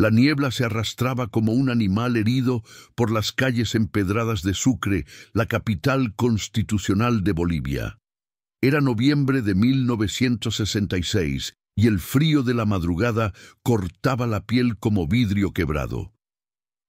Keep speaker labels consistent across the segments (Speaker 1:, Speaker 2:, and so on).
Speaker 1: La niebla se arrastraba como un animal herido por las calles empedradas de Sucre, la capital constitucional de Bolivia. Era noviembre de 1966 y el frío de la madrugada cortaba la piel como vidrio quebrado.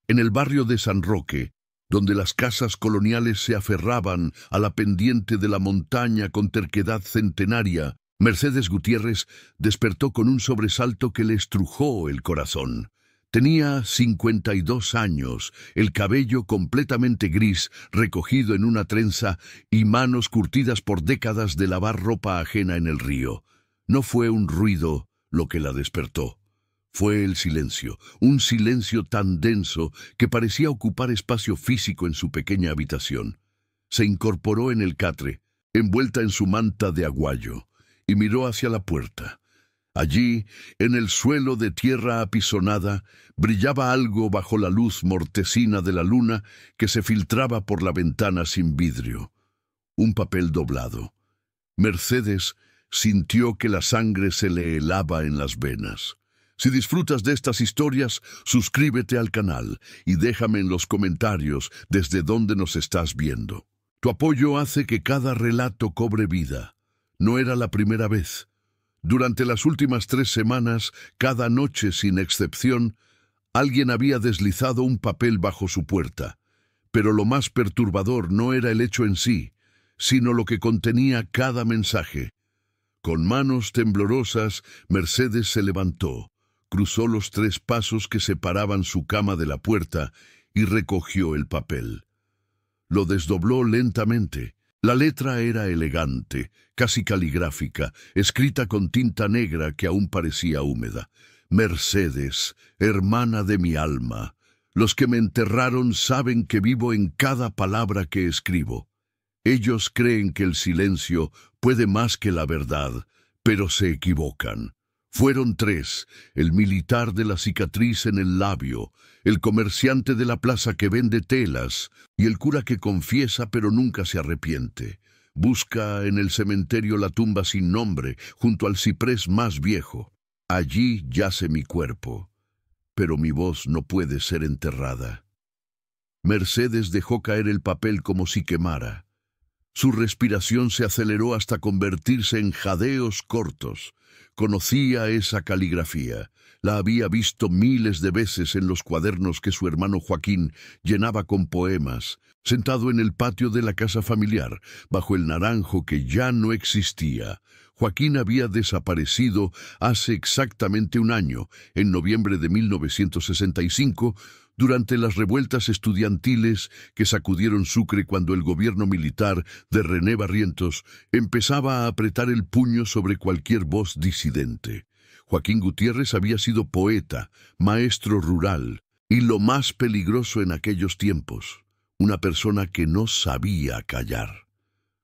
Speaker 1: En el barrio de San Roque, donde las casas coloniales se aferraban a la pendiente de la montaña con terquedad centenaria, Mercedes Gutiérrez despertó con un sobresalto que le estrujó el corazón. Tenía 52 años, el cabello completamente gris, recogido en una trenza y manos curtidas por décadas de lavar ropa ajena en el río. No fue un ruido lo que la despertó. Fue el silencio, un silencio tan denso que parecía ocupar espacio físico en su pequeña habitación. Se incorporó en el catre, envuelta en su manta de aguayo, y miró hacia la puerta. Allí, en el suelo de tierra apisonada, brillaba algo bajo la luz mortecina de la luna que se filtraba por la ventana sin vidrio. Un papel doblado. Mercedes sintió que la sangre se le helaba en las venas. Si disfrutas de estas historias, suscríbete al canal y déjame en los comentarios desde dónde nos estás viendo. Tu apoyo hace que cada relato cobre vida. No era la primera vez. Durante las últimas 3 semanas, cada noche sin excepción, alguien había deslizado un papel bajo su puerta. Pero lo más perturbador no era el hecho en sí, sino lo que contenía cada mensaje. Con manos temblorosas, Mercedes se levantó, cruzó los 3 pasos que separaban su cama de la puerta y recogió el papel. Lo desdobló lentamente. La letra era elegante, casi caligráfica, escrita con tinta negra que aún parecía húmeda. Mercedes, hermana de mi alma, los que me enterraron saben que vivo en cada palabra que escribo. Ellos creen que el silencio puede más que la verdad, pero se equivocan. Fueron 3, el militar de la cicatriz en el labio, el comerciante de la plaza que vende telas y el cura que confiesa pero nunca se arrepiente. Busca en el cementerio la tumba sin nombre, junto al ciprés más viejo. Allí yace mi cuerpo, pero mi voz no puede ser enterrada. Mercedes dejó caer el papel como si quemara. Su respiración se aceleró hasta convertirse en jadeos cortos. Conocía esa caligrafía. La había visto miles de veces en los cuadernos que su hermano Joaquín llenaba con poemas, sentado en el patio de la casa familiar, bajo el naranjo que ya no existía. Joaquín había desaparecido hace exactamente 1 año, en noviembre de 1965, durante las revueltas estudiantiles que sacudieron Sucre cuando el gobierno militar de René Barrientos empezaba a apretar el puño sobre cualquier voz disidente. Joaquín Gutiérrez había sido poeta, maestro rural y, lo más peligroso en aquellos tiempos, una persona que no sabía callar.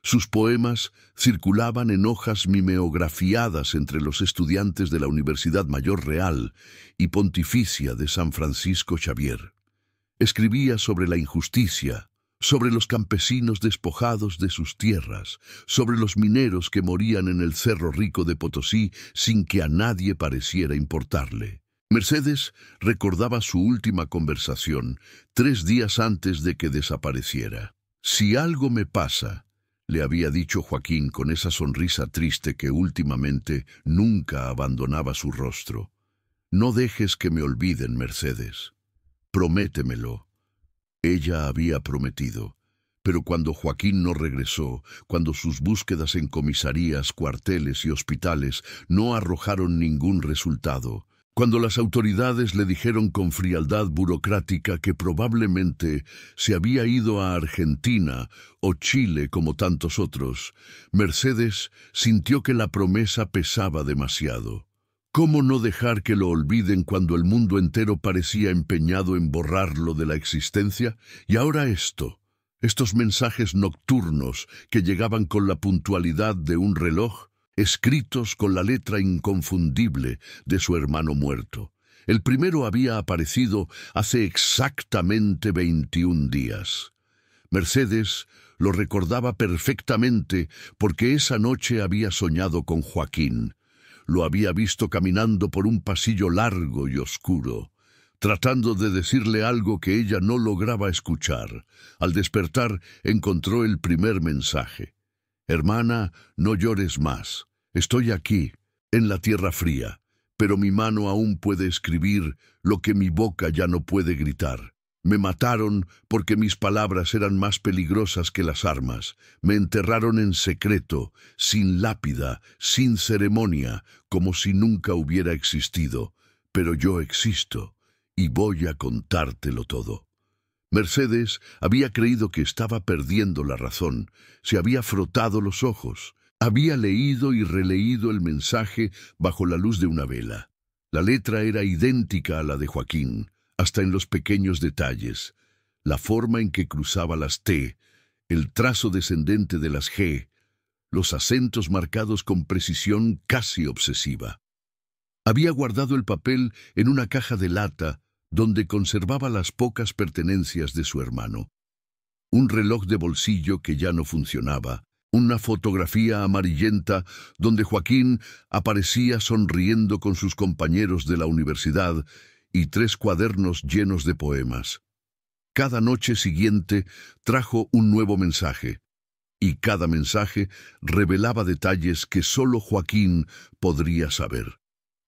Speaker 1: Sus poemas circulaban en hojas mimeografiadas entre los estudiantes de la Universidad Mayor Real y Pontificia de San Francisco Xavier. Escribía sobre la injusticia, sobre los campesinos despojados de sus tierras, sobre los mineros que morían en el Cerro Rico de Potosí sin que a nadie pareciera importarle. Mercedes recordaba su última conversación 3 días antes de que desapareciera. «Si algo me pasa», le había dicho Joaquín con esa sonrisa triste que últimamente nunca abandonaba su rostro, «no dejes que me olviden, Mercedes. Prométemelo». Ella había prometido, pero cuando Joaquín no regresó, cuando sus búsquedas en comisarías, cuarteles y hospitales no arrojaron ningún resultado, cuando las autoridades le dijeron con frialdad burocrática que probablemente se había ido a Argentina o Chile como tantos otros, Mercedes sintió que la promesa pesaba demasiado. ¿Cómo no dejar que lo olviden cuando el mundo entero parecía empeñado en borrarlo de la existencia? Y ahora estos mensajes nocturnos que llegaban con la puntualidad de un reloj, escritos con la letra inconfundible de su hermano muerto. El primero había aparecido hace exactamente 21 días. Mercedes lo recordaba perfectamente porque esa noche había soñado con Joaquín. Lo había visto caminando por un pasillo largo y oscuro. tratando de decirle algo que ella no lograba escuchar. Al despertar, encontró el primer mensaje. «Hermana, no llores más. Estoy aquí, en la tierra fría, pero mi mano aún puede escribir lo que mi boca ya no puede gritar. Me mataron porque mis palabras eran más peligrosas que las armas. Me enterraron en secreto, sin lápida, sin ceremonia, como si nunca hubiera existido. Pero yo existo, y voy a contártelo todo». Mercedes había creído que estaba perdiendo la razón. Se había frotado los ojos. Había leído y releído el mensaje bajo la luz de una vela. La letra era idéntica a la de Joaquín, hasta en los pequeños detalles. La forma en que cruzaba las T, el trazo descendente de las G, los acentos marcados con precisión casi obsesiva. Había guardado el papel en una caja de lata donde conservaba las pocas pertenencias de su hermano. Un reloj de bolsillo que ya no funcionaba, una fotografía amarillenta donde Joaquín aparecía sonriendo con sus compañeros de la universidad y 3 cuadernos llenos de poemas. Cada noche siguiente trajo un nuevo mensaje, y cada mensaje revelaba detalles que solo Joaquín podría saber.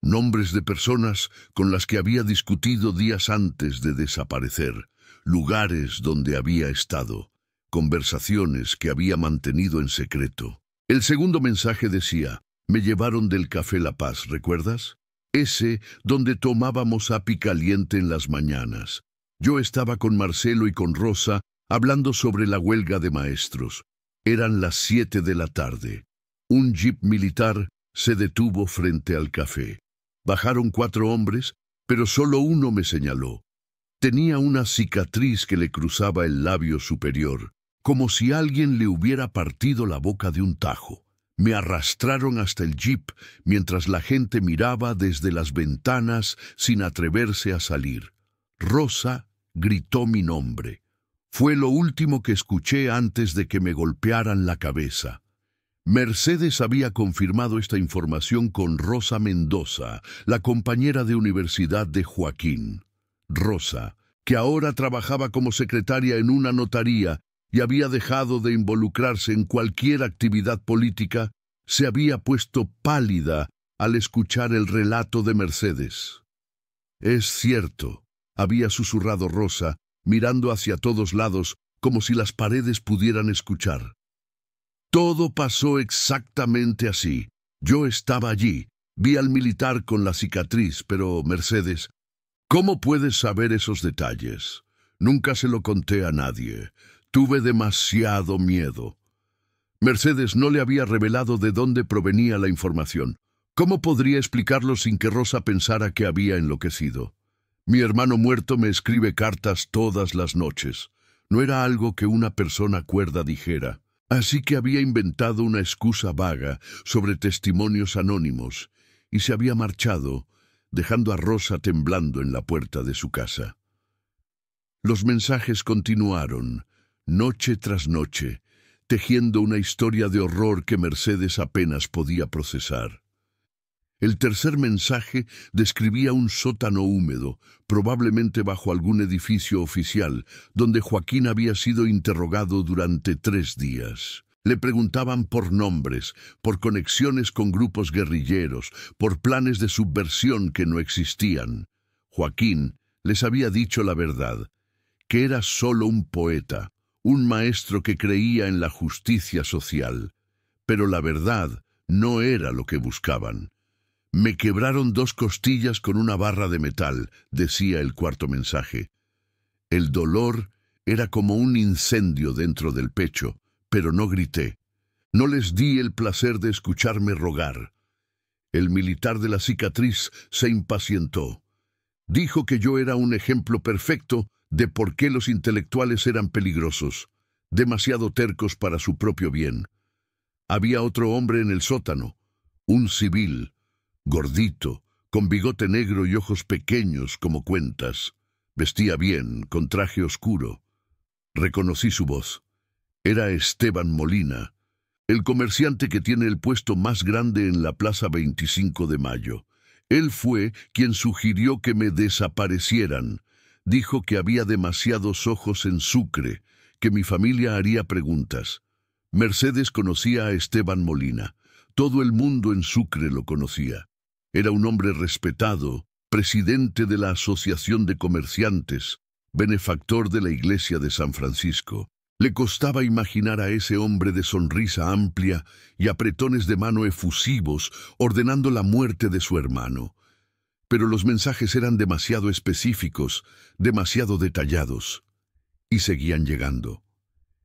Speaker 1: Nombres de personas con las que había discutido días antes de desaparecer, lugares donde había estado, conversaciones que había mantenido en secreto. El segundo mensaje decía: «Me llevaron del Café La Paz, ¿recuerdas? Ese donde tomábamos api caliente en las mañanas. Yo estaba con Marcelo y con Rosa hablando sobre la huelga de maestros. Eran las 7 de la tarde. Un jeep militar se detuvo frente al café. Bajaron 4 hombres, pero solo uno me señaló. Tenía una cicatriz que le cruzaba el labio superior, como si alguien le hubiera partido la boca de un tajo. Me arrastraron hasta el jeep mientras la gente miraba desde las ventanas sin atreverse a salir. Rosa gritó mi nombre. Fue lo último que escuché antes de que me golpearan la cabeza». Mercedes había confirmado esta información con Rosa Mendoza, la compañera de universidad de Joaquín. Rosa, que ahora trabajaba como secretaria en una notaría y había dejado de involucrarse en cualquier actividad política, se había puesto pálida al escuchar el relato de Mercedes. «Es cierto», había susurrado Rosa, mirando hacia todos lados como si las paredes pudieran escuchar. «Todo pasó exactamente así. Yo estaba allí, vi al militar con la cicatriz, pero, Mercedes, ¿cómo puedes saber esos detalles? Nunca se lo conté a nadie. Tuve demasiado miedo». Mercedes no le había revelado de dónde provenía la información. ¿Cómo podría explicarlo sin que Rosa pensara que había enloquecido? «Mi hermano muerto me escribe cartas todas las noches». No era algo que una persona cuerda dijera. Así que había inventado una excusa vaga sobre testimonios anónimos y se había marchado, dejando a Rosa temblando en la puerta de su casa. Los mensajes continuaron, noche tras noche, tejiendo una historia de horror que Mercedes apenas podía procesar. El tercer mensaje describía un sótano húmedo, probablemente bajo algún edificio oficial, donde Joaquín había sido interrogado durante 3 días. Le preguntaban por nombres, por conexiones con grupos guerrilleros, por planes de subversión que no existían. Joaquín les había dicho la verdad, que era solo un poeta, un maestro que creía en la justicia social. Pero la verdad no era lo que buscaban. «Me quebraron 2 costillas con una barra de metal», decía el cuarto mensaje. El dolor era como un incendio dentro del pecho, pero no grité. No les di el placer de escucharme rogar. El militar de la cicatriz se impacientó. Dijo que yo era un ejemplo perfecto de por qué los intelectuales eran peligrosos, demasiado tercos para su propio bien. Había otro hombre en el sótano, un civil, gordito, con bigote negro y ojos pequeños como cuentas. Vestía bien, con traje oscuro. Reconocí su voz. Era Esteban Molina, el comerciante que tiene el puesto más grande en la Plaza 25 de Mayo. Él fue quien sugirió que me desaparecieran. Dijo que había demasiados ojos en Sucre, que mi familia haría preguntas. Mercedes conocía a Esteban Molina. Todo el mundo en Sucre lo conocía. Era un hombre respetado, presidente de la Asociación de Comerciantes, benefactor de la Iglesia de San Francisco. Le costaba imaginar a ese hombre de sonrisa amplia y apretones de mano efusivos ordenando la muerte de su hermano. Pero los mensajes eran demasiado específicos, demasiado detallados, y seguían llegando.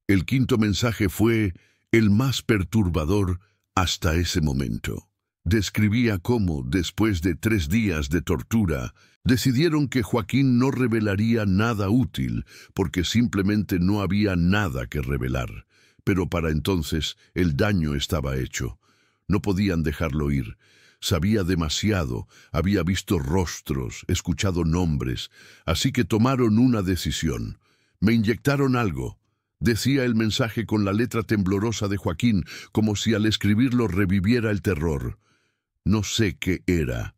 Speaker 1: El quinto mensaje fue el más perturbador hasta ese momento. Describía cómo, después de 3 días de tortura, decidieron que Joaquín no revelaría nada útil, porque simplemente no había nada que revelar. Pero para entonces el daño estaba hecho. No podían dejarlo ir. Sabía demasiado, había visto rostros, escuchado nombres, así que tomaron una decisión. Me inyectaron algo. Decía el mensaje con la letra temblorosa de Joaquín, como si al escribirlo reviviera el terror. No sé qué era,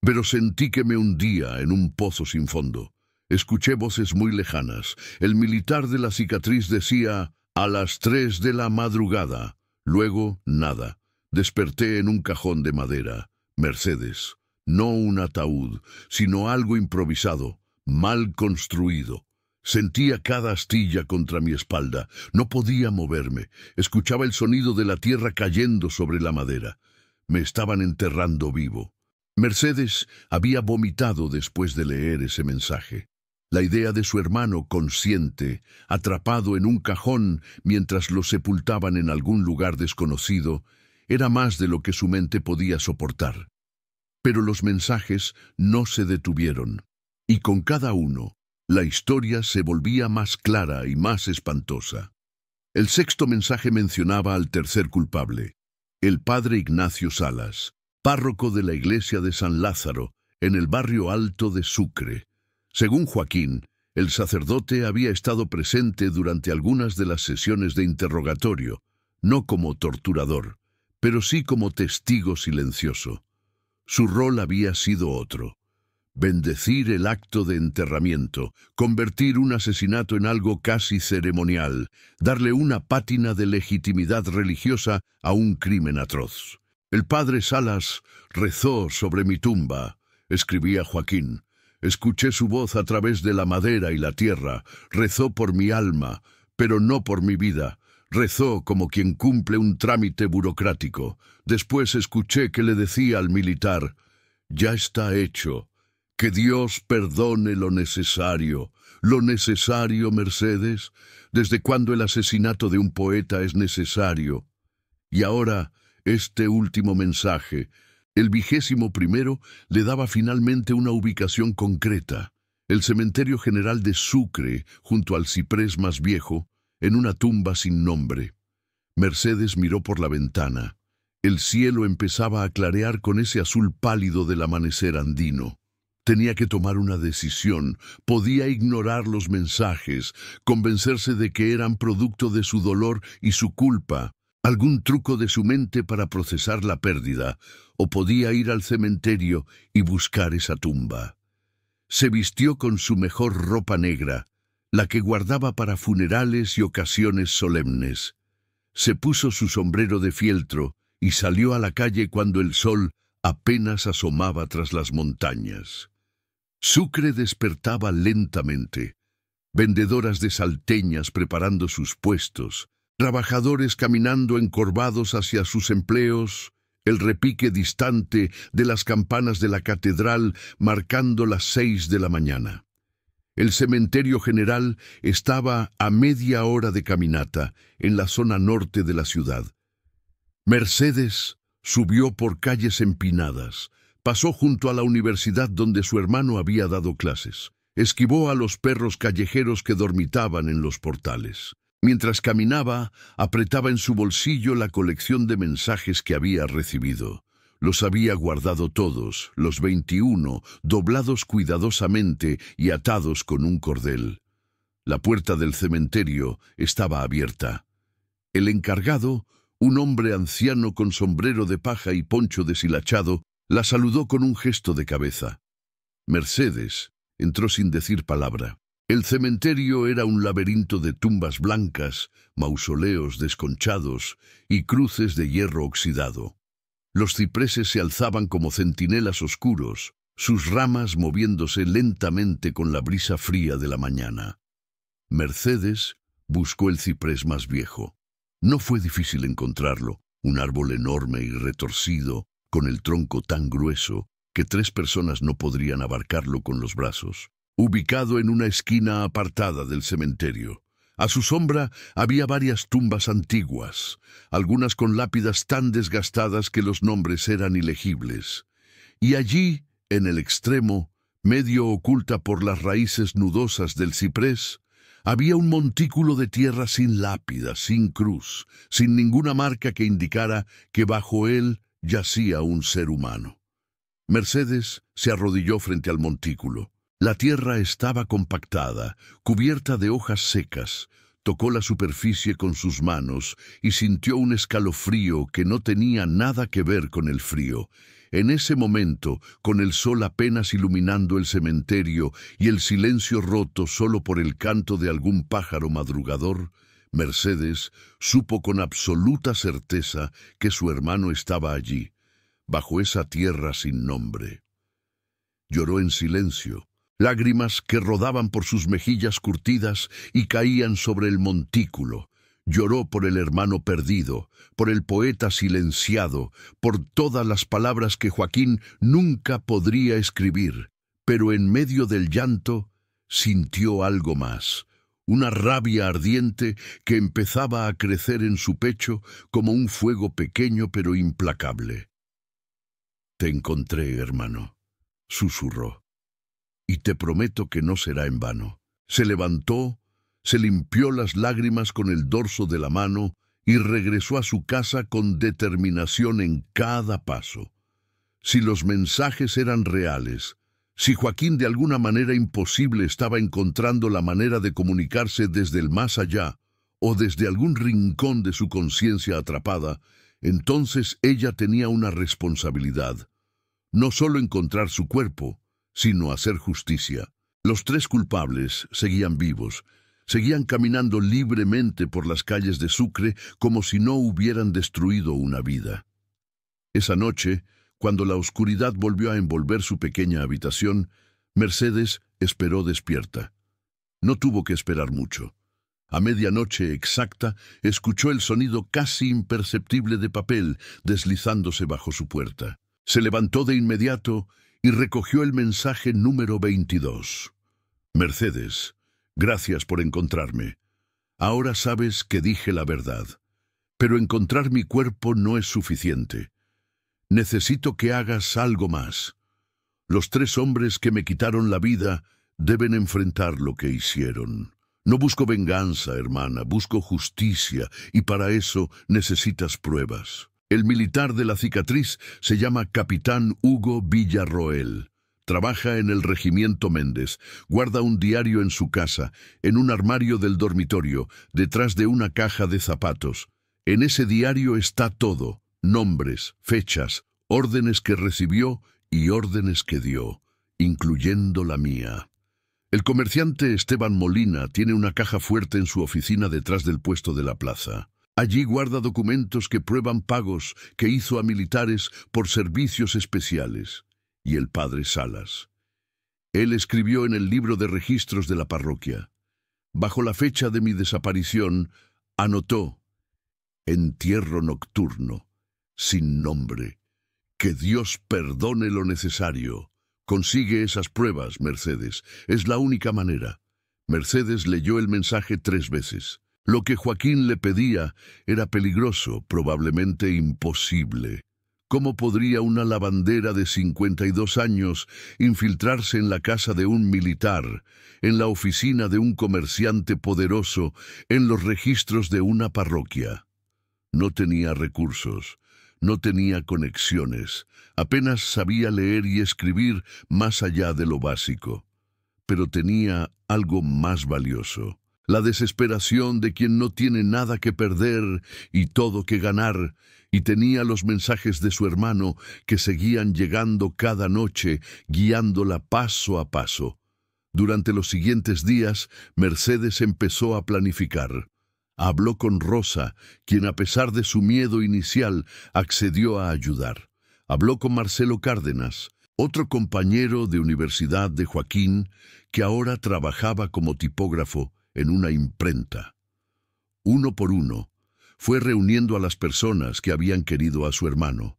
Speaker 1: pero sentí que me hundía en un pozo sin fondo. Escuché voces muy lejanas. El militar de la cicatriz decía, a las 3 de la madrugada. Luego, nada. Desperté en un cajón de madera. Mercedes. No un ataúd, sino algo improvisado, mal construido. Sentía cada astilla contra mi espalda. No podía moverme. Escuchaba el sonido de la tierra cayendo sobre la madera. Me estaban enterrando vivo. Mercedes había vomitado después de leer ese mensaje. La idea de su hermano consciente, atrapado en un cajón mientras lo sepultaban en algún lugar desconocido, era más de lo que su mente podía soportar. Pero los mensajes no se detuvieron, y con cada uno, la historia se volvía más clara y más espantosa. El sexto mensaje mencionaba al tercer culpable, el padre Ignacio Salas, párroco de la iglesia de San Lázaro, en el barrio alto de Sucre. Según Joaquín, el sacerdote había estado presente durante algunas de las sesiones de interrogatorio, no como torturador, pero sí como testigo silencioso. Su rol había sido otro: bendecir el acto de enterramiento, convertir un asesinato en algo casi ceremonial, darle una pátina de legitimidad religiosa a un crimen atroz. El padre Salas rezó sobre mi tumba, escribía Joaquín. Escuché su voz a través de la madera y la tierra. Rezó por mi alma, pero no por mi vida. Rezó como quien cumple un trámite burocrático. Después escuché que le decía al militar, «Ya está hecho. Que Dios perdone lo necesario». ¿Lo necesario, Mercedes? ¿Desde cuándo el asesinato de un poeta es necesario? Y ahora, este último mensaje, el 21º, le daba finalmente una ubicación concreta: el cementerio general de Sucre, junto al ciprés más viejo, en una tumba sin nombre. Mercedes miró por la ventana. El cielo empezaba a clarear con ese azul pálido del amanecer andino. Tenía que tomar una decisión. Podía ignorar los mensajes, convencerse de que eran producto de su dolor y su culpa, algún truco de su mente para procesar la pérdida, o podía ir al cementerio y buscar esa tumba. Se vistió con su mejor ropa negra, la que guardaba para funerales y ocasiones solemnes. Se puso su sombrero de fieltro y salió a la calle cuando el sol apenas asomaba tras las montañas. Sucre despertaba lentamente. Vendedoras de salteñas preparando sus puestos, trabajadores caminando encorvados hacia sus empleos, el repique distante de las campanas de la catedral marcando las 6 de la mañana. El cementerio general estaba a media hora de caminata en la zona norte de la ciudad. Mercedes subió por calles empinadas, pasó junto a la universidad donde su hermano había dado clases, esquivó a los perros callejeros que dormitaban en los portales. Mientras caminaba, apretaba en su bolsillo la colección de mensajes que había recibido. Los había guardado todos, los 21, doblados cuidadosamente y atados con un cordel. La puerta del cementerio estaba abierta. El encargado, un hombre anciano con sombrero de paja y poncho deshilachado, La saludó con un gesto de cabeza. Mercedes entró sin decir palabra. El cementerio era un laberinto de tumbas blancas, mausoleos desconchados y cruces de hierro oxidado. Los cipreses se alzaban como centinelas oscuros, sus ramas moviéndose lentamente con la brisa fría de la mañana. Mercedes buscó el ciprés más viejo. No fue difícil encontrarlo, un árbol enorme y retorcido, con el tronco tan grueso que 3 personas no podrían abarcarlo con los brazos, ubicado en una esquina apartada del cementerio. A su sombra había varias tumbas antiguas, algunas con lápidas tan desgastadas que los nombres eran ilegibles. Y allí, en el extremo, medio oculta por las raíces nudosas del ciprés, había un montículo de tierra sin lápida, sin cruz, sin ninguna marca que indicara que bajo él yacía un ser humano. Mercedes se arrodilló frente al montículo. La tierra estaba compactada, cubierta de hojas secas. Tocó la superficie con sus manos y sintió un escalofrío que no tenía nada que ver con el frío. En ese momento, con el sol apenas iluminando el cementerio y el silencio roto solo por el canto de algún pájaro madrugador, Mercedes supo con absoluta certeza que su hermano estaba allí, bajo esa tierra sin nombre. Lloró en silencio, lágrimas que rodaban por sus mejillas curtidas y caían sobre el montículo. Lloró por el hermano perdido, por el poeta silenciado, por todas las palabras que Joaquín nunca podría escribir. Pero en medio del llanto sintió algo más, una rabia ardiente que empezaba a crecer en su pecho como un fuego pequeño pero implacable. «Te encontré, hermano», susurró, «y te prometo que no será en vano». Se levantó, se limpió las lágrimas con el dorso de la mano y regresó a su casa con determinación en cada paso. Si los mensajes eran reales, si Joaquín de alguna manera imposible estaba encontrando la manera de comunicarse desde el más allá o desde algún rincón de su conciencia atrapada, entonces ella tenía una responsabilidad. No solo encontrar su cuerpo, sino hacer justicia. Los 3 culpables seguían vivos, seguían caminando libremente por las calles de Sucre como si no hubieran destruido una vida. Esa noche, cuando la oscuridad volvió a envolver su pequeña habitación, Mercedes esperó despierta. No tuvo que esperar mucho. A medianoche exacta, escuchó el sonido casi imperceptible de papel deslizándose bajo su puerta. Se levantó de inmediato y recogió el mensaje número 22. «Mercedes, gracias por encontrarme. Ahora sabes que dije la verdad. Pero encontrar mi cuerpo no es suficiente. Necesito que hagas algo más. Los 3 hombres que me quitaron la vida deben enfrentar lo que hicieron. No busco venganza, hermana, busco justicia, y para eso necesitas pruebas». El militar de la cicatriz se llama Capitán Hugo Villarroel. Trabaja en el Regimiento Méndez, guarda un diario en su casa, en un armario del dormitorio, detrás de una caja de zapatos. En ese diario está todo, nombres, fechas, órdenes que recibió y órdenes que dio, incluyendo la mía. El comerciante Esteban Molina tiene una caja fuerte en su oficina detrás del puesto de la plaza. Allí guarda documentos que prueban pagos que hizo a militares por servicios especiales. Y el padre Salas. Él escribió en el libro de registros de la parroquia. Bajo la fecha de mi desaparición, anotó: entierro nocturno, sin nombre. Que Dios perdone lo necesario. Consigue esas pruebas, Mercedes. Es la única manera. Mercedes leyó el mensaje 3 veces. Lo que Joaquín le pedía era peligroso, probablemente imposible. ¿Cómo podría una lavandera de 52 años infiltrarse en la casa de un militar, en la oficina de un comerciante poderoso, en los registros de una parroquia? No tenía recursos, no tenía conexiones, apenas sabía leer y escribir más allá de lo básico. Pero tenía algo más valioso: la desesperación de quien no tiene nada que perder y todo que ganar, y tenía los mensajes de su hermano que seguían llegando cada noche, guiándola paso a paso. Durante los siguientes días, Mercedes empezó a planificar. Habló con Rosa, quien a pesar de su miedo inicial, accedió a ayudar. Habló con Marcelo Cárdenas, otro compañero de universidad de Joaquín, que ahora trabajaba como tipógrafo en una imprenta. Uno por uno, fue reuniendo a las personas que habían querido a su hermano,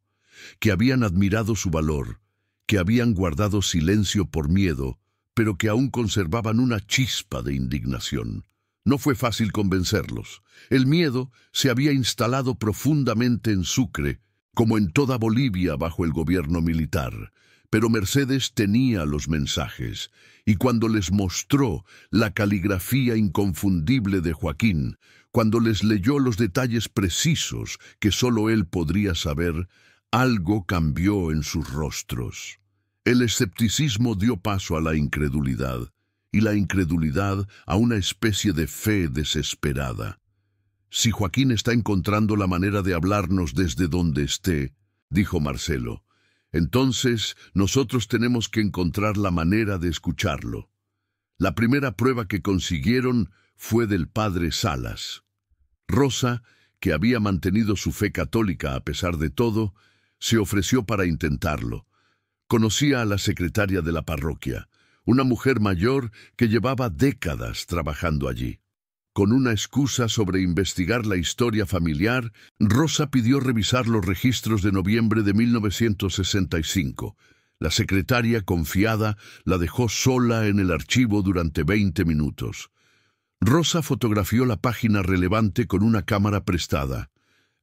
Speaker 1: que habían admirado su valor, que habían guardado silencio por miedo, pero que aún conservaban una chispa de indignación. No fue fácil convencerlos. El miedo se había instalado profundamente en Sucre, como en toda Bolivia bajo el gobierno militar. Pero Mercedes tenía los mensajes, y cuando les mostró la caligrafía inconfundible de Joaquín, cuando les leyó los detalles precisos que solo él podría saber, algo cambió en sus rostros. El escepticismo dio paso a la incredulidad, y la incredulidad a una especie de fe desesperada. «Si Joaquín está encontrando la manera de hablarnos desde donde esté», dijo Marcelo, «entonces nosotros tenemos que encontrar la manera de escucharlo». La primera prueba que consiguieron fue del padre Salas. Rosa, que había mantenido su fe católica a pesar de todo, se ofreció para intentarlo. Conocía a la secretaria de la parroquia, una mujer mayor que llevaba décadas trabajando allí. Con una excusa sobre investigar la historia familiar, Rosa pidió revisar los registros de noviembre de 1965. La secretaria, confiada, la dejó sola en el archivo durante 20 minutos. Rosa fotografió la página relevante con una cámara prestada.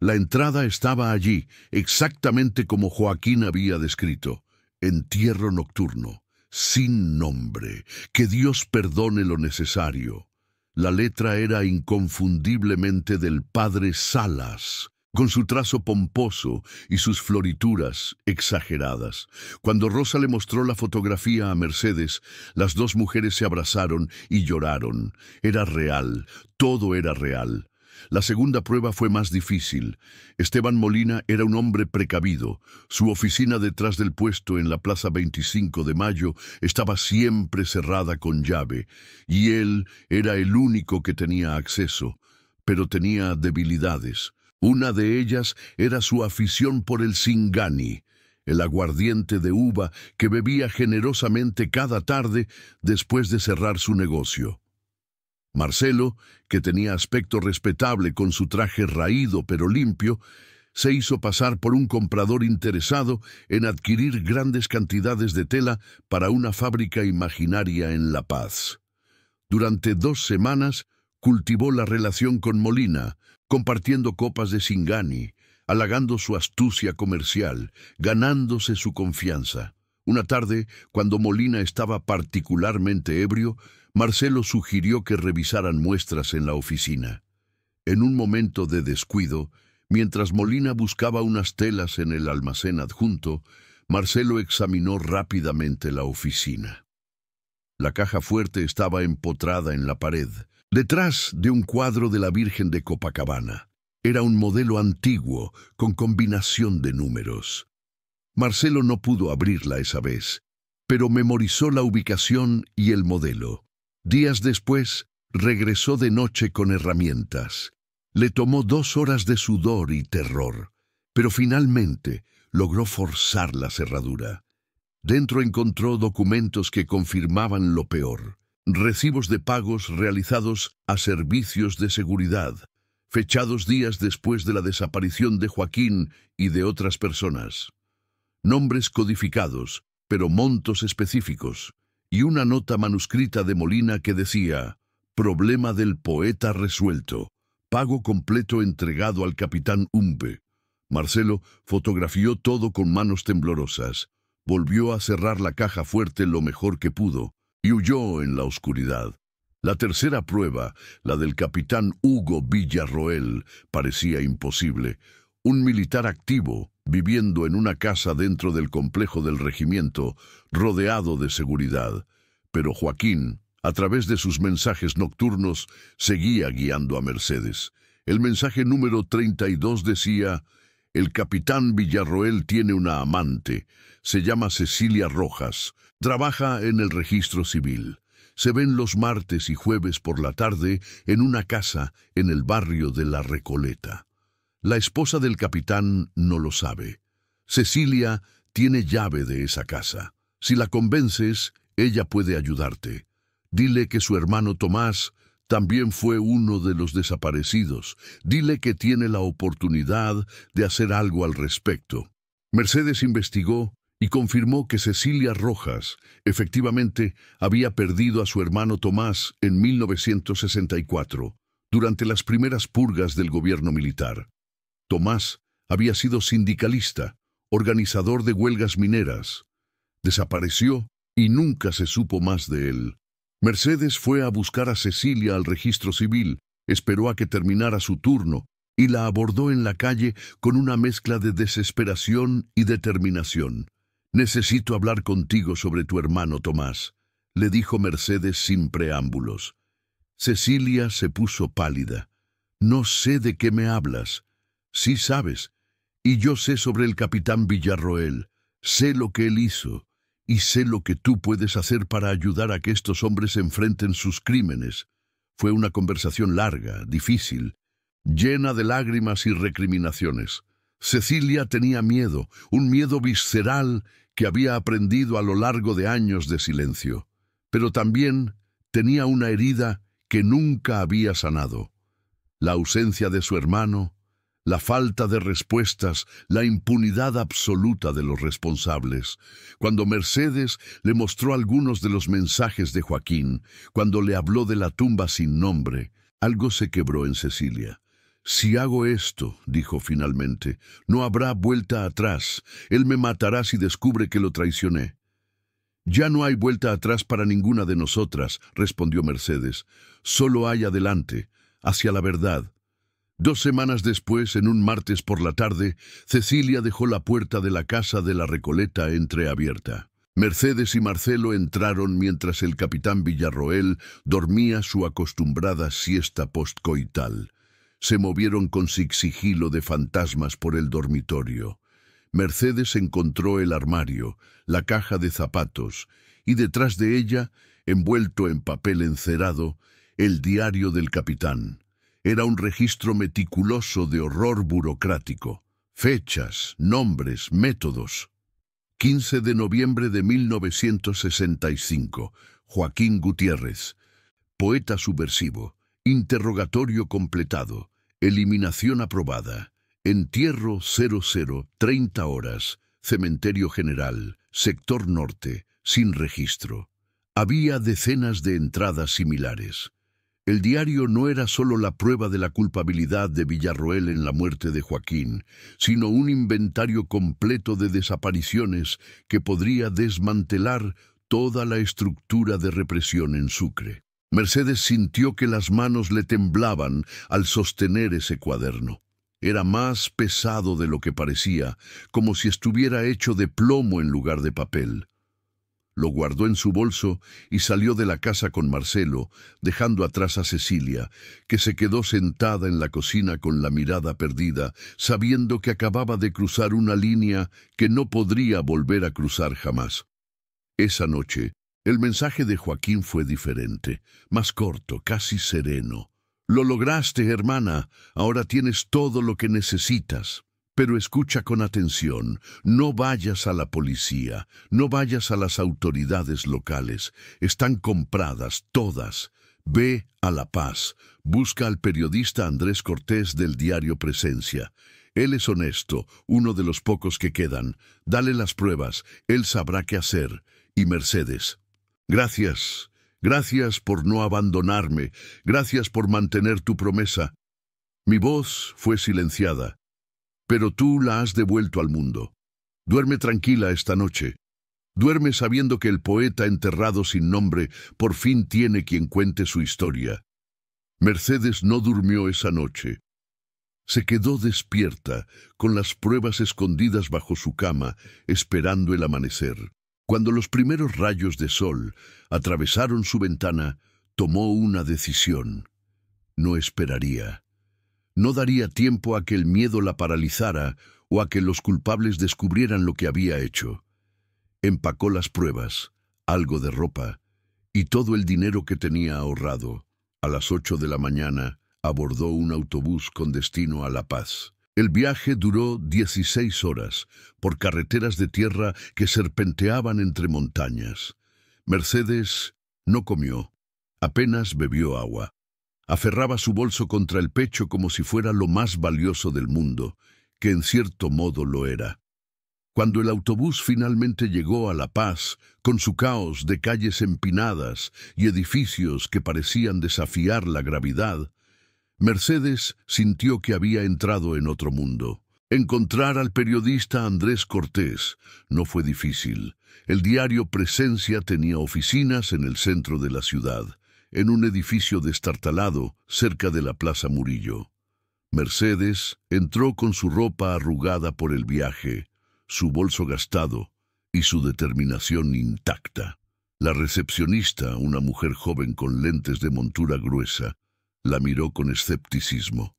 Speaker 1: La entrada estaba allí, exactamente como Joaquín había descrito. Entierro nocturno, sin nombre, que Dios perdone lo necesario. La letra era inconfundiblemente del padre Salas, con su trazo pomposo y sus florituras exageradas. Cuando Rosa le mostró la fotografía a Mercedes, las dos mujeres se abrazaron y lloraron. Era real, todo era real. La segunda prueba fue más difícil. Esteban Molina era un hombre precavido. Su oficina detrás del puesto en la Plaza 25 de Mayo estaba siempre cerrada con llave, y él era el único que tenía acceso, pero tenía debilidades. Una de ellas era su afición por el Singani, el aguardiente de uva que bebía generosamente cada tarde después de cerrar su negocio. Marcelo, que tenía aspecto respetable con su traje raído pero limpio, se hizo pasar por un comprador interesado en adquirir grandes cantidades de tela para una fábrica imaginaria en La Paz. Durante 2 semanas cultivó la relación con Molina, compartiendo copas de Singani, halagando su astucia comercial, ganándose su confianza. Una tarde, cuando Molina estaba particularmente ebrio, Marcelo sugirió que revisaran muestras en la oficina. En un momento de descuido, mientras Molina buscaba unas telas en el almacén adjunto, Marcelo examinó rápidamente la oficina. La caja fuerte estaba empotrada en la pared, detrás de un cuadro de la Virgen de Copacabana. Era un modelo antiguo, con combinación de números. Marcelo no pudo abrirla esa vez, pero memorizó la ubicación y el modelo. Días después, regresó de noche con herramientas. Le tomó 2 horas de sudor y terror, pero finalmente logró forzar la cerradura. Dentro encontró documentos que confirmaban lo peor. Recibos de pagos realizados a servicios de seguridad, fechados días después de la desaparición de Joaquín y de otras personas. Nombres codificados, pero montos específicos, y una nota manuscrita de Molina que decía: «Problema del poeta resuelto. Pago completo entregado al capitán Umbe». Marcelo fotografió todo con manos temblorosas. Volvió a cerrar la caja fuerte lo mejor que pudo y huyó en la oscuridad. La tercera prueba, la del capitán Hugo Villarroel, parecía imposible. Un militar activo, viviendo en una casa dentro del complejo del regimiento, rodeado de seguridad. Pero Joaquín, A través de sus mensajes nocturnos, seguía guiando a Mercedes. El mensaje número 32 decía: «El capitán Villarroel tiene una amante. Se llama Cecilia Rojas. Trabaja en el registro civil. Se ven los martes y jueves por la tarde en una casa en el barrio de La Recoleta. La esposa del capitán no lo sabe. Cecilia tiene llave de esa casa. Si la convences, ella puede ayudarte. Dile que su hermano Tomás también fue uno de los desaparecidos. Dile que tiene la oportunidad de hacer algo al respecto». Mercedes investigó y confirmó que Cecilia Rojas efectivamente había perdido a su hermano Tomás en 1964, durante las primeras purgas del gobierno militar. Tomás había sido sindicalista, organizador de huelgas mineras. Desapareció y nunca se supo más de él. Mercedes fue a buscar a Cecilia al registro civil, esperó a que terminara su turno y la abordó en la calle con una mezcla de desesperación y determinación. «Necesito hablar contigo sobre tu hermano Tomás», le dijo Mercedes sin preámbulos. Cecilia se puso pálida. «No sé de qué me hablas». «Sí sabes, y yo sé sobre el capitán Villarroel. Sé lo que él hizo, y sé lo que tú puedes hacer para ayudar a que estos hombres enfrenten sus crímenes». Fue una conversación larga, difícil, llena de lágrimas y recriminaciones. Cecilia tenía miedo, un miedo visceral que había aprendido a lo largo de años de silencio. Pero también tenía una herida que nunca había sanado. La ausencia de su hermano, la falta de respuestas, la impunidad absoluta de los responsables. Cuando Mercedes le mostró algunos de los mensajes de Joaquín, cuando le habló de la tumba sin nombre, algo se quebró en Cecilia. «Si hago esto», dijo finalmente, «no habrá vuelta atrás. Él me matará si descubre que lo traicioné». «Ya no hay vuelta atrás para ninguna de nosotras», respondió Mercedes. «Solo hay adelante, hacia la verdad». 2 semanas después, en un martes por la tarde, Cecilia dejó la puerta de la casa de La Recoleta entreabierta. Mercedes y Marcelo entraron mientras el capitán Villarroel dormía su acostumbrada siesta postcoital. Se movieron con sigilo de fantasmas por el dormitorio. Mercedes encontró el armario, la caja de zapatos, y detrás de ella, envuelto en papel encerado, el diario del capitán. Era un registro meticuloso de horror burocrático. Fechas, nombres, métodos. 15 de noviembre de 1965. Joaquín Gutiérrez. Poeta subversivo. Interrogatorio completado. Eliminación aprobada. Entierro 00, 30 horas. Cementerio General, Sector Norte, sin registro. Había decenas de entradas similares. El diario no era solo la prueba de la culpabilidad de Villarroel en la muerte de Joaquín, sino un inventario completo de desapariciones que podría desmantelar toda la estructura de represión en Sucre. Mercedes sintió que las manos le temblaban al sostener ese cuaderno. Era más pesado de lo que parecía, como si estuviera hecho de plomo en lugar de papel. Lo guardó en su bolso y salió de la casa con Marcelo, dejando atrás a Cecilia, que se quedó sentada en la cocina con la mirada perdida, sabiendo que acababa de cruzar una línea que no podría volver a cruzar jamás. Esa noche, el mensaje de Joaquín fue diferente, más corto, casi sereno. «Lo lograste, hermana. Ahora tienes todo lo que necesitas. Pero escucha con atención. No vayas a la policía. No vayas a las autoridades locales. Están compradas, todas. Ve a La Paz. Busca al periodista Andrés Cortés del diario Presencia. Él es honesto, uno de los pocos que quedan. Dale las pruebas. Él sabrá qué hacer. Y Mercedes. Gracias. Gracias por no abandonarme. Gracias por mantener tu promesa». Mi voz fue silenciada. «Pero tú la has devuelto al mundo. Duerme tranquila esta noche. Duerme sabiendo que el poeta enterrado sin nombre por fin tiene quien cuente su historia». Mercedes no durmió esa noche. Se quedó despierta, con las pruebas escondidas bajo su cama, esperando el amanecer. Cuando los primeros rayos de sol atravesaron su ventana, tomó una decisión. No esperaría. No daría tiempo a que el miedo la paralizara o a que los culpables descubrieran lo que había hecho. Empacó las pruebas, algo de ropa y todo el dinero que tenía ahorrado. A las 8 de la mañana abordó un autobús con destino a La Paz. El viaje duró 16 horas por carreteras de tierra que serpenteaban entre montañas. Mercedes no comió, apenas bebió agua. Aferraba su bolso contra el pecho como si fuera lo más valioso del mundo, que en cierto modo lo era. Cuando el autobús finalmente llegó a La Paz, con su caos de calles empinadas y edificios que parecían desafiar la gravedad, Mercedes sintió que había entrado en otro mundo. Encontrar al periodista Andrés Cortés no fue difícil. El diario Presencia tenía oficinas en el centro de la ciudad, en un edificio destartalado cerca de la Plaza Murillo. Mercedes entró con su ropa arrugada por el viaje, su bolso gastado y su determinación intacta. La recepcionista, una mujer joven con lentes de montura gruesa, la miró con escepticismo.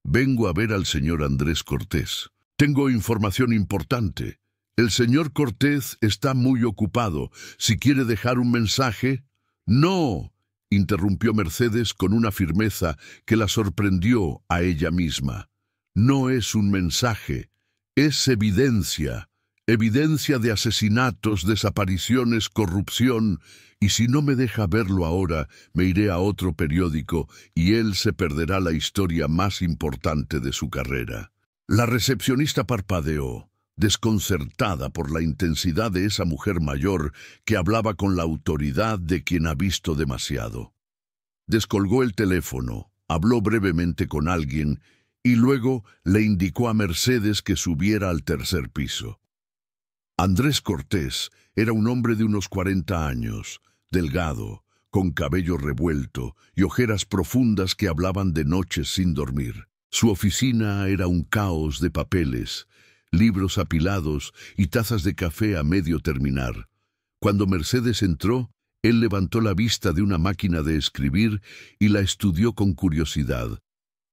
Speaker 1: «Vengo a ver al señor Andrés Cortés. Tengo información importante. El señor Cortés está muy ocupado. Si quiere dejar un mensaje...» «No», interrumpió Mercedes con una firmeza que la sorprendió a ella misma. «No es un mensaje, es evidencia. Evidencia de asesinatos, desapariciones, corrupción, y si no me deja verlo ahora, me iré a otro periódico y él se perderá la historia más importante de su carrera». La recepcionista parpadeó, desconcertada por la intensidad de esa mujer mayor que hablaba con la autoridad de quien ha visto demasiado. Descolgó el teléfono, habló brevemente con alguien y luego le indicó a Mercedes que subiera al tercer piso. Andrés Cortés era un hombre de unos 40 años, delgado, con cabello revuelto y ojeras profundas que hablaban de noches sin dormir. Su oficina era un caos de papeles, libros apilados y tazas de café a medio terminar. Cuando Mercedes entró, él levantó la vista de una máquina de escribir y la estudió con curiosidad.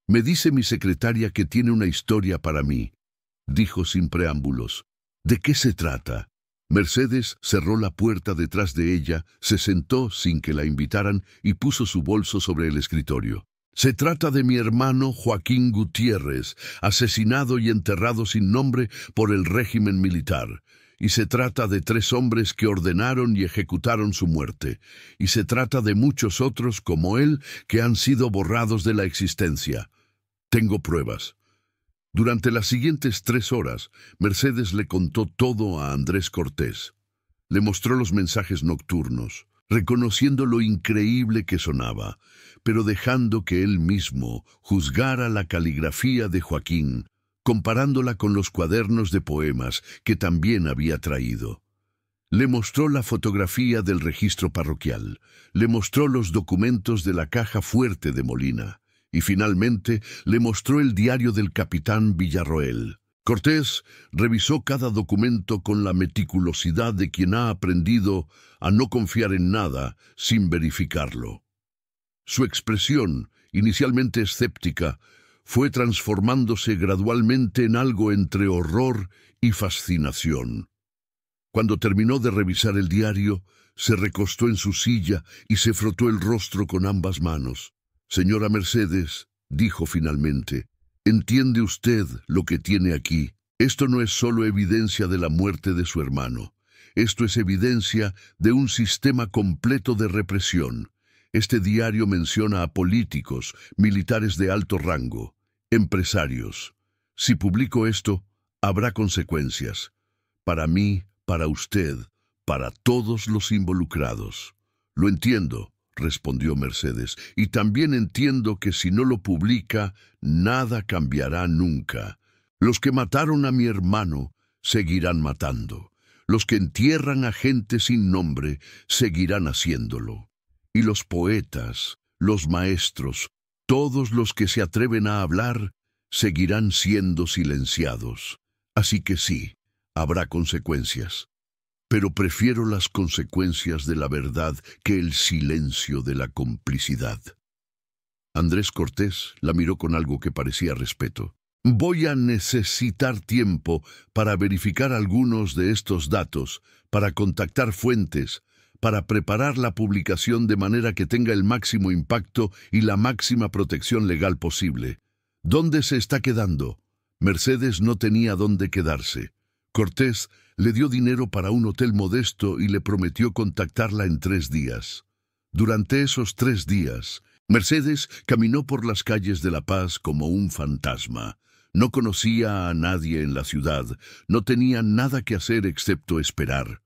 Speaker 1: «Me dice mi secretaria que tiene una historia para mí», dijo sin preámbulos. «¿De qué se trata?» Mercedes cerró la puerta detrás de ella, se sentó sin que la invitaran y puso su bolso sobre el escritorio. «Se trata de mi hermano Joaquín Gutiérrez, asesinado y enterrado sin nombre por el régimen militar. Y se trata de 3 hombres que ordenaron y ejecutaron su muerte. Y se trata de muchos otros como él que han sido borrados de la existencia. Tengo pruebas». Durante las siguientes 3 horas, Mercedes le contó todo a Andrés Cortés. Le mostró los mensajes nocturnos, reconociendo lo increíble que sonaba, pero dejando que él mismo juzgara la caligrafía de Joaquín, comparándola con los cuadernos de poemas que también había traído. Le mostró la fotografía del registro parroquial, le mostró los documentos de la caja fuerte de Molina, y finalmente le mostró el diario del capitán Villarroel. Cortés revisó cada documento con la meticulosidad de quien ha aprendido a no confiar en nada sin verificarlo. Su expresión, inicialmente escéptica, fue transformándose gradualmente en algo entre horror y fascinación. Cuando terminó de revisar el diario, se recostó en su silla y se frotó el rostro con ambas manos. «Señora Mercedes», dijo finalmente, «¿entiende usted lo que tiene aquí? Esto no es solo evidencia de la muerte de su hermano. Esto es evidencia de un sistema completo de represión. Este diario menciona a políticos, militares de alto rango, empresarios. Si publico esto, habrá consecuencias. Para mí, para usted, para todos los involucrados». «Lo entiendo», respondió Mercedes, «y también entiendo que si no lo publica, nada cambiará nunca. Los que mataron a mi hermano seguirán matando. Los que entierran a gente sin nombre seguirán haciéndolo. Y los poetas, los maestros, todos los que se atreven a hablar, seguirán siendo silenciados. Así que sí, habrá consecuencias». pero prefiero las consecuencias de la verdad que el silencio de la complicidad. Andrés Cortés la miró con algo que parecía respeto. Voy a necesitar tiempo para verificar algunos de estos datos, para contactar fuentes, para preparar la publicación de manera que tenga el máximo impacto y la máxima protección legal posible. ¿Dónde se está quedando? Mercedes no tenía dónde quedarse. Cortés le dio dinero para un hotel modesto y le prometió contactarla en 3 días. Durante esos 3 días, Mercedes caminó por las calles de La Paz como un fantasma. No conocía a nadie en la ciudad, no tenía nada que hacer excepto esperar.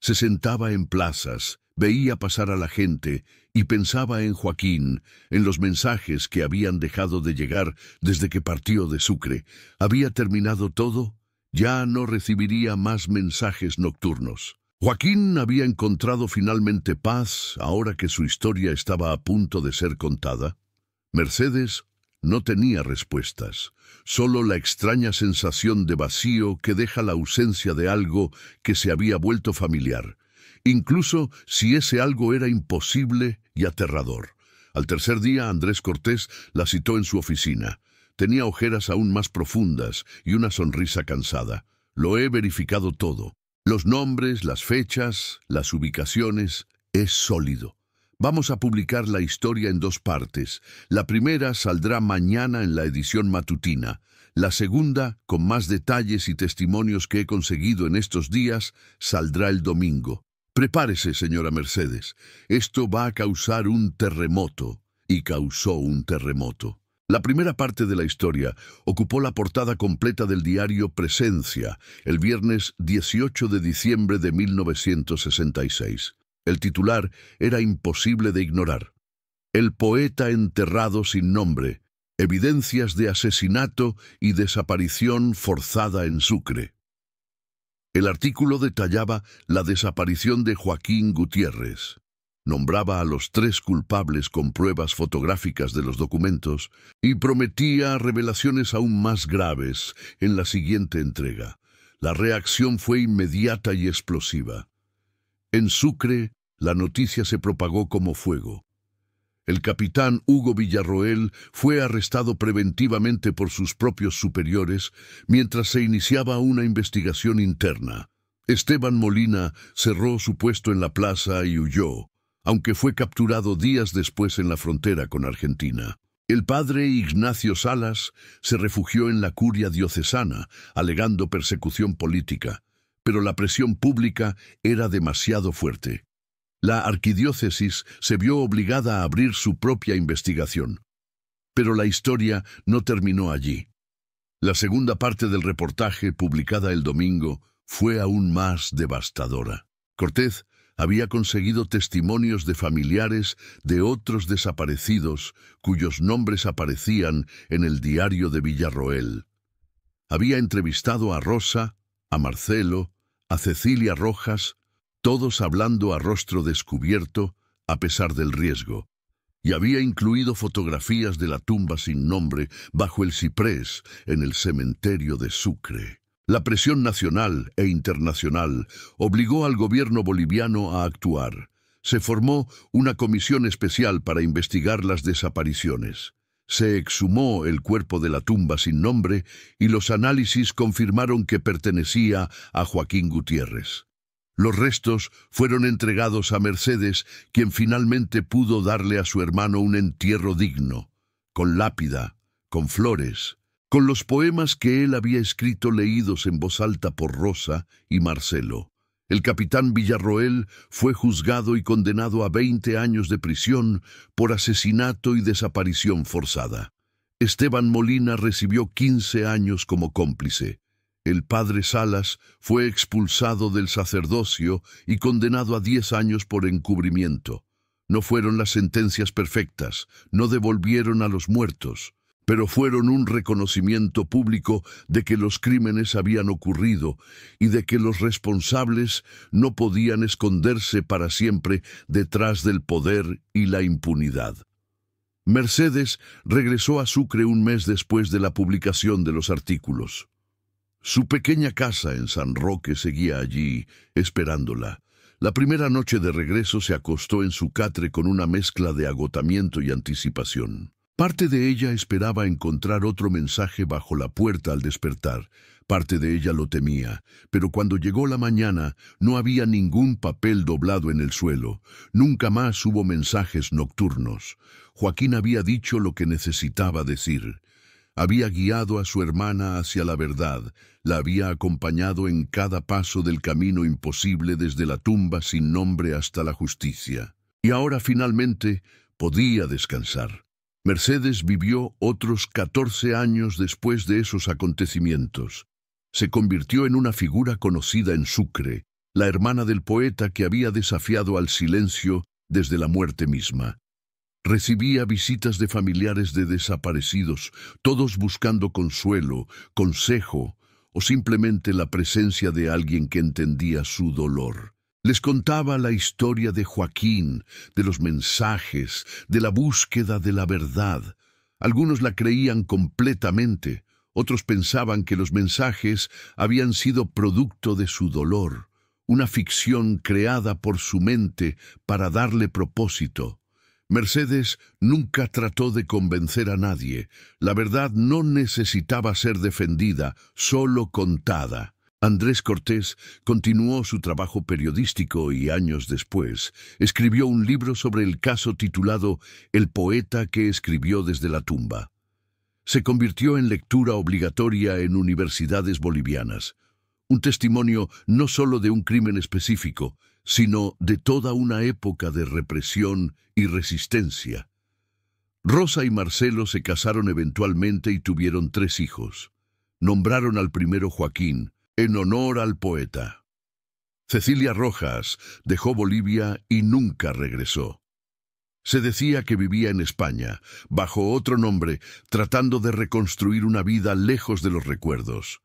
Speaker 1: Se sentaba en plazas, veía pasar a la gente y pensaba en Joaquín, en los mensajes que habían dejado de llegar desde que partió de Sucre. ¿Había terminado todo? Ya no recibiría más mensajes nocturnos. Joaquín había encontrado finalmente paz ahora que su historia estaba a punto de ser contada. Mercedes no tenía respuestas, solo la extraña sensación de vacío que deja la ausencia de algo que se había vuelto familiar, incluso si ese algo era imposible y aterrador. Al tercer día, Andrés Cortés la citó en su oficina. Tenía ojeras aún más profundas y una sonrisa cansada. Lo he verificado todo. Los nombres, las fechas, las ubicaciones, es sólido. Vamos a publicar la historia en 2 partes. La primera saldrá mañana en la edición matutina. La segunda, con más detalles y testimonios que he conseguido en estos días, saldrá el domingo. Prepárese, señora Mercedes. Esto va a causar un terremoto, y causó un terremoto. La primera parte de la historia ocupó la portada completa del diario Presencia, el viernes 18 de diciembre de 1966. El titular era imposible de ignorar. El poeta enterrado sin nombre, evidencias de asesinato y desaparición forzada en Sucre. El artículo detallaba la desaparición de Joaquín Gutiérrez. Nombraba a los 3 culpables con pruebas fotográficas de los documentos y prometía revelaciones aún más graves en la siguiente entrega. La reacción fue inmediata y explosiva. En Sucre, la noticia se propagó como fuego. El capitán Hugo Villarroel fue arrestado preventivamente por sus propios superiores mientras se iniciaba una investigación interna. Esteban Molina cerró su puesto en la plaza y huyó, aunque fue capturado días después en la frontera con Argentina. El padre Ignacio Salas se refugió en la curia diocesana, alegando persecución política, pero la presión pública era demasiado fuerte. La arquidiócesis se vio obligada a abrir su propia investigación. Pero la historia no terminó allí. La segunda parte del reportaje, publicada el domingo, fue aún más devastadora. Cortés había conseguido testimonios de familiares de otros desaparecidos cuyos nombres aparecían en el diario de Villarroel. Había entrevistado a Rosa, a Marcelo, a Cecilia Rojas, todos hablando a rostro descubierto a pesar del riesgo, y había incluido fotografías de la tumba sin nombre bajo el ciprés en el cementerio de Sucre. La presión nacional e internacional obligó al gobierno boliviano a actuar. Se formó una comisión especial para investigar las desapariciones. Se exhumó el cuerpo de la tumba sin nombre y los análisis confirmaron que pertenecía a Joaquín Gutiérrez. Los restos fueron entregados a Mercedes, quien finalmente pudo darle a su hermano un entierro digno, con lápida, con flores, con los poemas que él había escrito leídos en voz alta por Rosa y Marcelo. El capitán Villarroel fue juzgado y condenado a 20 años de prisión por asesinato y desaparición forzada. Esteban Molina recibió 15 años como cómplice. El padre Salas fue expulsado del sacerdocio y condenado a 10 años por encubrimiento. No fueron las sentencias perfectas, no devolvieron a los muertos, pero fueron un reconocimiento público de que los crímenes habían ocurrido y de que los responsables no podían esconderse para siempre detrás del poder y la impunidad. Mercedes regresó a Sucre un mes después de la publicación de los artículos. Su pequeña casa en San Roque seguía allí, esperándola. La primera noche de regreso se acostó en su catre con una mezcla de agotamiento y anticipación. Parte de ella esperaba encontrar otro mensaje bajo la puerta al despertar. Parte de ella lo temía, pero cuando llegó la mañana no había ningún papel doblado en el suelo. Nunca más hubo mensajes nocturnos. Joaquín había dicho lo que necesitaba decir. Había guiado a su hermana hacia la verdad, la había acompañado en cada paso del camino imposible desde la tumba sin nombre hasta la justicia. Y ahora finalmente podía descansar. Mercedes vivió otros 14 años después de esos acontecimientos. Se convirtió en una figura conocida en Sucre, la hermana del poeta que había desafiado al silencio desde la muerte misma. Recibía visitas de familiares de desaparecidos, todos buscando consuelo, consejo o simplemente la presencia de alguien que entendía su dolor. Les contaba la historia de Joaquín, de los mensajes, de la búsqueda de la verdad. Algunos la creían completamente, otros pensaban que los mensajes habían sido producto de su dolor, una ficción creada por su mente para darle propósito. Mercedes nunca trató de convencer a nadie. La verdad no necesitaba ser defendida, solo contada. Andrés Cortés continuó su trabajo periodístico y años después escribió un libro sobre el caso titulado El poeta que escribió desde la tumba. Se convirtió en lectura obligatoria en universidades bolivianas. Un testimonio no solo de un crimen específico, sino de toda una época de represión y resistencia. Rosa y Marcelo se casaron eventualmente y tuvieron 3 hijos. Nombraron al primero Joaquín, en honor al poeta. Cecilia Rojas dejó Bolivia y nunca regresó. Se decía que vivía en España, bajo otro nombre, tratando de reconstruir una vida lejos de los recuerdos.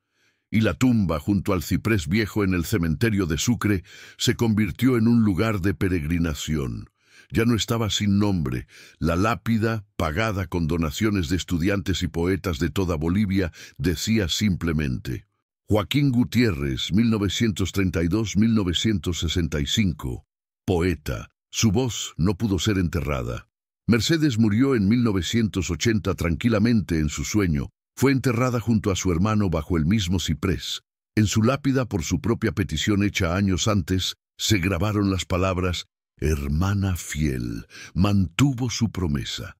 Speaker 1: Y la tumba junto al ciprés viejo en el cementerio de Sucre se convirtió en un lugar de peregrinación. Ya no estaba sin nombre. La lápida, pagada con donaciones de estudiantes y poetas de toda Bolivia, decía simplemente: Joaquín Gutiérrez, 1932-1965, poeta. Su voz no pudo ser enterrada. Mercedes murió en 1980 tranquilamente en su sueño. Fue enterrada junto a su hermano bajo el mismo ciprés. En su lápida, por su propia petición hecha años antes, se grabaron las palabras: hermana fiel, mantuvo su promesa.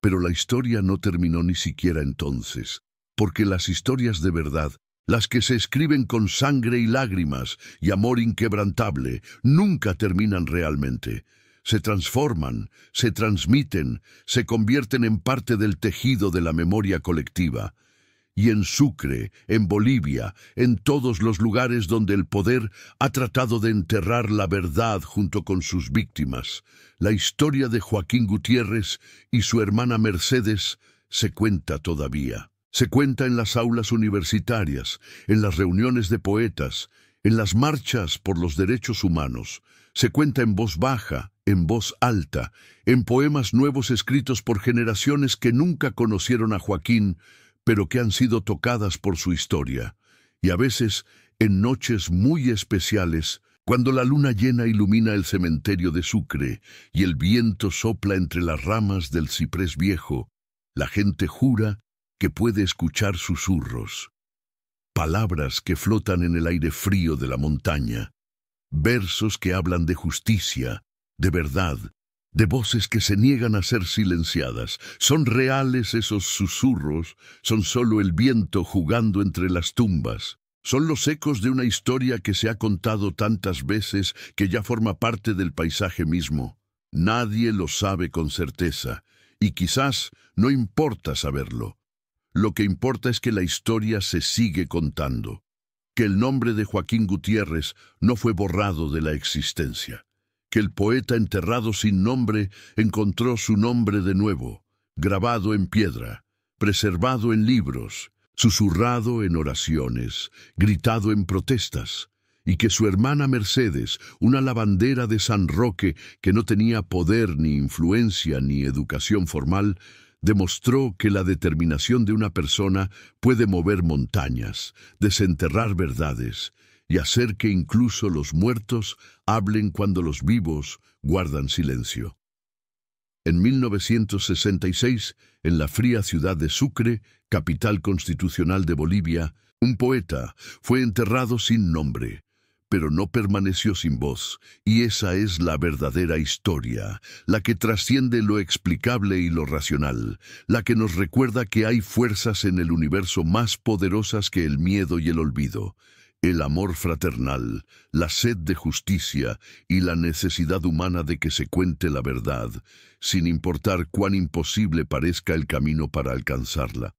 Speaker 1: Pero la historia no terminó ni siquiera entonces, porque las historias de verdad, las que se escriben con sangre y lágrimas y amor inquebrantable, nunca terminan realmente. Se transforman, se transmiten, se convierten en parte del tejido de la memoria colectiva. Y en Sucre, en Bolivia, en todos los lugares donde el poder ha tratado de enterrar la verdad junto con sus víctimas, la historia de Joaquín Gutiérrez y su hermana Mercedes se cuenta todavía. Se cuenta en las aulas universitarias, en las reuniones de poetas, en las marchas por los derechos humanos. Se cuenta en voz baja, en voz alta, en poemas nuevos escritos por generaciones que nunca conocieron a Joaquín, pero que han sido tocadas por su historia. Y a veces, en noches muy especiales, cuando la luna llena ilumina el cementerio de Sucre y el viento sopla entre las ramas del ciprés viejo, la gente jura que puede escuchar susurros, palabras que flotan en el aire frío de la montaña, versos que hablan de justicia, de verdad, de voces que se niegan a ser silenciadas. ¿Son reales esos susurros? ¿Son solo el viento jugando entre las tumbas? ¿Son los ecos de una historia que se ha contado tantas veces que ya forma parte del paisaje mismo? Nadie lo sabe con certeza, y quizás no importa saberlo. Lo que importa es que la historia se sigue contando, que el nombre de Joaquín Gutiérrez no fue borrado de la existencia, que el poeta enterrado sin nombre encontró su nombre de nuevo, grabado en piedra, preservado en libros, susurrado en oraciones, gritado en protestas, y que su hermana Mercedes, una lavandera de San Roque que no tenía poder ni influencia ni educación formal, Demostró que la determinación de una persona puede mover montañas, desenterrar verdades y hacer que incluso los muertos hablen cuando los vivos guardan silencio. En 1966, en la fría ciudad de Sucre, capital constitucional de Bolivia, un poeta fue enterrado sin nombre, pero no permaneció sin voz, y esa es la verdadera historia, la que trasciende lo explicable y lo racional, la que nos recuerda que hay fuerzas en el universo más poderosas que el miedo y el olvido. El amor fraternal, la sed de justicia y la necesidad humana de que se cuente la verdad, sin importar cuán imposible parezca el camino para alcanzarla.